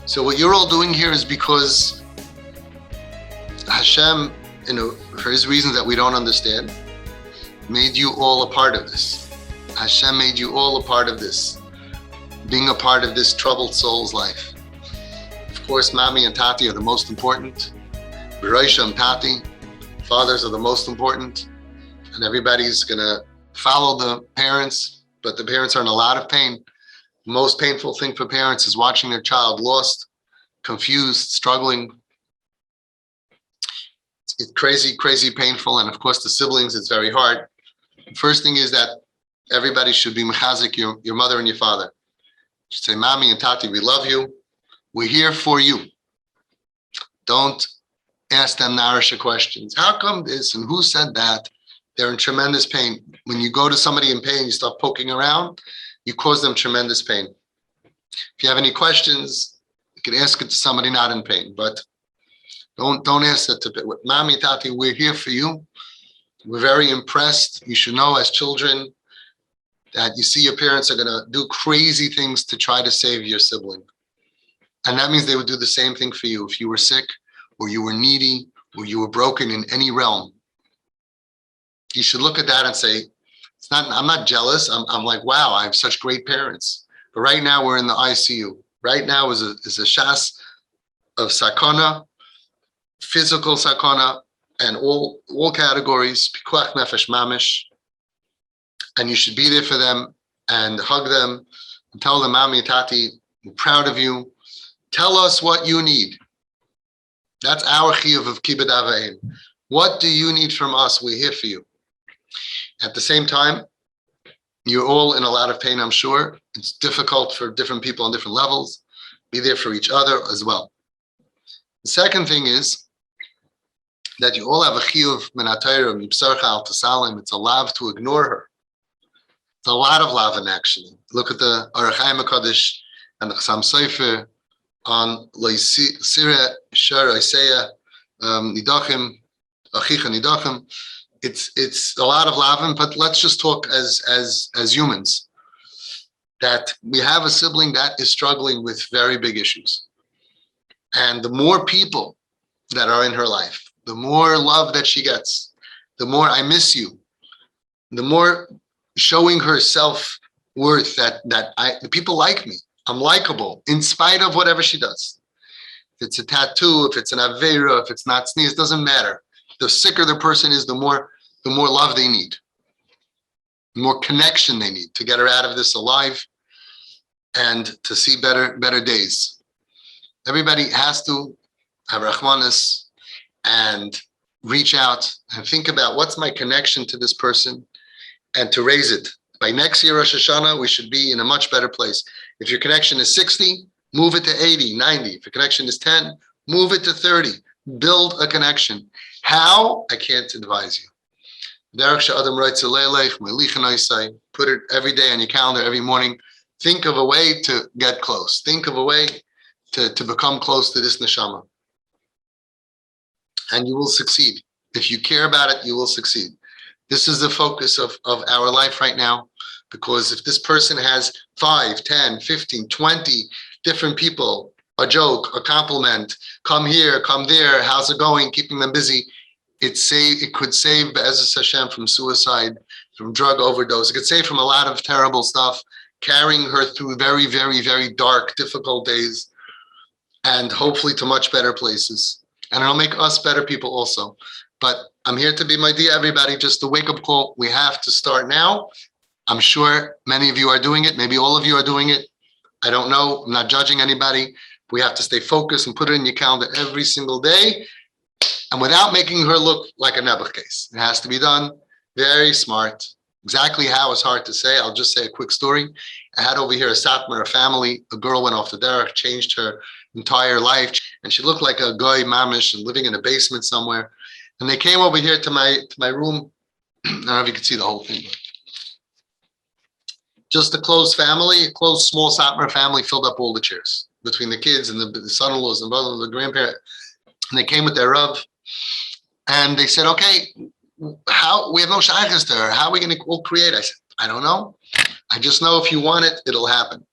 So what you're all doing here is because Hashem, for his reasons that we don't understand, made you all a part of this. Hashem made you all a part of this, being a part of this troubled soul's life. Of course, Mami and Tati are the most important. B'Roisha and Tati, fathers are the most important. And everybody's gonna follow the parents, but the parents are in a lot of pain. The most painful thing for parents is watching their child lost, confused, struggling. It's crazy, crazy painful. And of course, the siblings, it's very hard. The first thing is that everybody should be mechazik your mother and your father. You should say, Mami and Tati, we love you. We're here for you. Don't ask them Narisha questions. How come this and who said that? They're in tremendous pain. When you go to somebody in pain, you start poking around, you cause them tremendous pain. If you have any questions, you can ask it to somebody not in pain, but don't ask it to Mami, Tati, we're here for you. We're very impressed. You should know as children that you see your parents are gonna do crazy things to try to save your sibling. And that means they would do the same thing for you if you were sick or you were needy or you were broken in any realm. You should look at that and say, I'm not jealous. I'm like, wow, I have such great parents. But right now we're in the ICU. Right now is a shas of sakana, physical sakana, and all categories, pikuach nefesh mamish. And you should be there for them and hug them and tell them, Mami, Tati, we're proud of you. Tell us what you need. That's our chiyuv of kibbud avayim. What do you need from us? We're here for you. At the same time, you're all in a lot of pain, I'm sure. It's difficult for different people on different levels. Be there for each other as well. The second thing is that you all have a chiyuv min haTorah mibsarcha al tasalim. It's a lav to ignore her. It's a lot of lavin actually. Look at the Orach Chaim HaKadosh and the Chassam Sofer on Loisira Shar Isaiah Nidachim Achicha Nidachim. It's a lot of lavin, but let's just talk as humans. That we have a sibling that is struggling with very big issues, and the more people that are in her life, the more love that she gets, the more I miss you, the more showing her self-worth that the people like me. I'm likable in spite of whatever she does. If it's a tattoo, if it's an aveira, if it's not sneeze, doesn't matter. The sicker the person is, the more love they need, the more connection they need to get her out of this alive and to see better days. Everybody has to have rachmanis and reach out and think about what's my connection to this person and to raise it. By next year, Rosh Hashanah, we should be in a much better place. If your connection is 60, move it to 80, 90. If your connection is 10, move it to 30. Build a connection. How? I can't advise you. Put it every day on your calendar, every morning. Think of a way to get close. Think of a way to become close to this neshama. And you will succeed. If you care about it, you will succeed. This is the focus of our life right now, because if this person has 5, 10, 15, 20 different people, a joke, a compliment, come here, come there, how's it going, keeping them busy, it could save Be'ezus Hashem from suicide, from drug overdose. It could save from a lot of terrible stuff, carrying her through very, very, very dark, difficult days, and hopefully to much better places. And it'll make us better people also. But I'm here to be my dear everybody, just a wake-up call. We have to start now. I'm sure many of you are doing it. Maybe all of you are doing it. I don't know. I'm not judging anybody. We have to stay focused and put it in your calendar every single day. And without making her look like a Nebuch case. It has to be done very smart. Exactly how is hard to say. I'll just say a quick story. I had over here a Satmar, a family. A girl went off the derech, changed her entire life. And she looked like a goy mamish and living in a basement somewhere. And they came over here to my room. I don't know if you can see the whole thing. Just a close family, a close small Satmar family filled up all the chairs between the kids and the son-in-laws and brother-in-law, the grandparent. And they came with their Rav. And they said, okay, how we have no shaykhs there. How are we going to all create? I said, I don't know. I just know if you want it, it'll happen.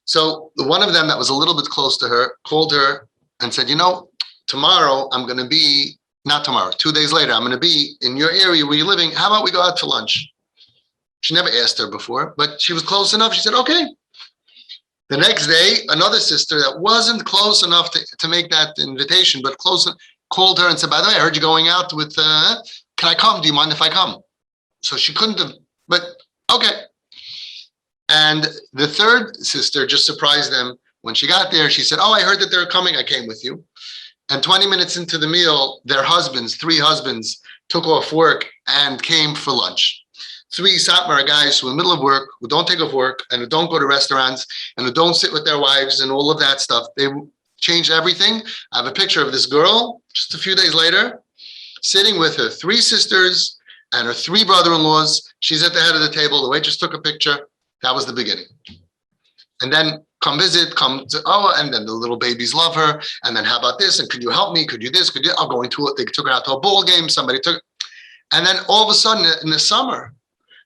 So one of them that was a little bit close to her called her and said, tomorrow I'm going to be, not tomorrow, 2 days later, I'm going to be in your area where you're living. How about we go out to lunch? She never asked her before, but she was close enough. She said, okay. The next day, another sister that wasn't close enough to make that invitation, but close, called her and said, by the way, I heard you going out with, can I come? Do you mind if I come? So she couldn't have, but okay. And the third sister just surprised them. When she got there, she said, oh, I heard that they're coming. I came with you. And 20 minutes into the meal, their husbands, 3 husbands, took off work and came for lunch. 3 Satmar guys who are in the middle of work, who don't take off work and who don't go to restaurants and who don't sit with their wives and all of that stuff. They changed everything. I have a picture of this girl just a few days later, sitting with her 3 sisters and her 3 brother-in-laws. She's at the head of the table. The waitress took a picture. That was the beginning. And then come visit, and then the little babies love her. And then how about this? And could you help me? Could you this? Could you? I'll go into it. They took her out to a ball game. Somebody took, and then all of a sudden in the summer,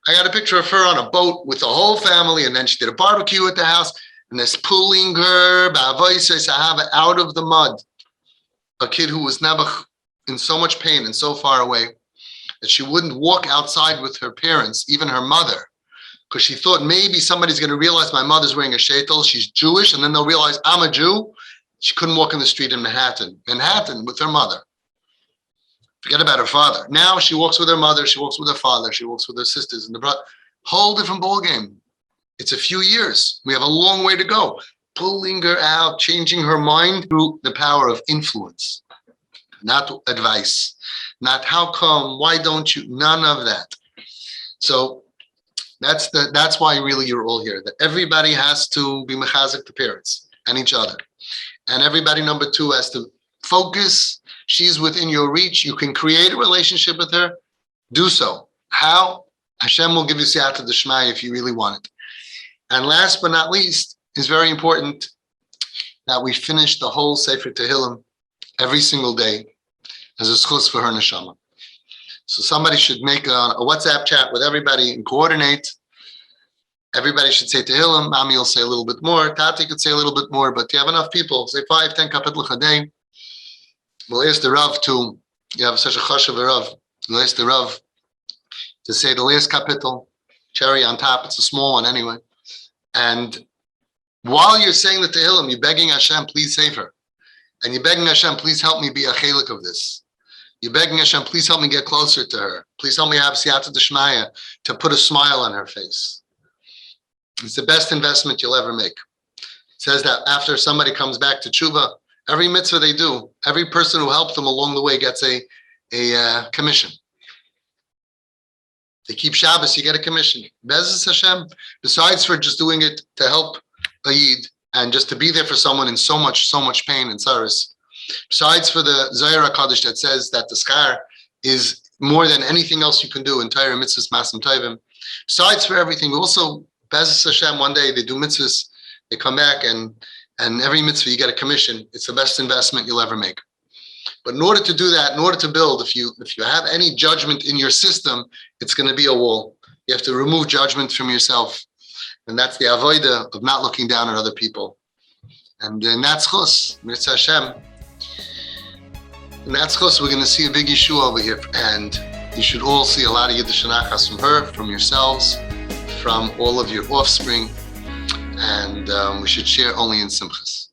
I got a picture of her on a boat with the whole family. And then she did a barbecue at the house and this pulling her out of the mud. A kid who was never in so much pain and so far away that she wouldn't walk outside with her parents, even her mother, because she thought maybe somebody's going to realize my mother's wearing a sheitel, she's Jewish, and then they'll realize I'm a Jew. She couldn't walk in the street in Manhattan with her mother. Forget about her father. Now she walks with her mother, she walks with her father, she walks with her sisters and the brother. Whole different ball game. It's a few years. We have a long way to go. Pulling her out, changing her mind through the power of influence, not advice, not how come, why don't you, none of that. So that's why really you're all here, that everybody has to be mechazik the parents and each other. And everybody, number 2, has to focus. She's within your reach. You can create a relationship with her. Do so. How? Hashem will give you siyata d'shmaya if you really want it. And last but not least, it's very important that we finish the whole Sefer Tehillim every single day as a schus for her neshama. So somebody should make a WhatsApp chat with everybody and coordinate. Everybody should say Tehillim. Mami will say a little bit more. Tati could say a little bit more, but you have enough people. Say 5, 10 kapitluch a day. We'll ask the Rav to, you have such a chashav Rav, we'll ask the Rav to say the last kapitel, cherry on top. It's a small one anyway. And while you're saying the Tehillim, you're begging Hashem, please save her. And you're begging Hashem, please help me be a chelik of this. You're begging Hashem, please help me get closer to her. Please help me have siyata d'shmaya to put a smile on her face. It's the best investment you'll ever make. It says that after somebody comes back to tshuva, every mitzvah they do, every person who helped them along the way gets a commission. They keep Shabbos, you get a commission. Be'ezus Hashem, besides for just doing it to help a yid and just to be there for someone in so much pain and sorrows. Besides for the Zohar HaKadosh that says that the schar is more than anything else you can do in Torah mitzvahs, masim tovim. Besides for everything, we also, Be'ezus Hashem, one day they do mitzvahs, they come back and every mitzvah you get a commission. It's the best investment you'll ever make. But in order to do that, in order to build, if you have any judgment in your system, it's going to be a wall. You have to remove judgment from yourself. And that's the avoida of not looking down on other people. And then that's chus, mitzvah Hashem. And that's chus, we're going to see a big Yeshua over here. And you should all see a lot of Yiddish Nachas from her, from yourselves, from all of your offspring. And we should share only in simchas.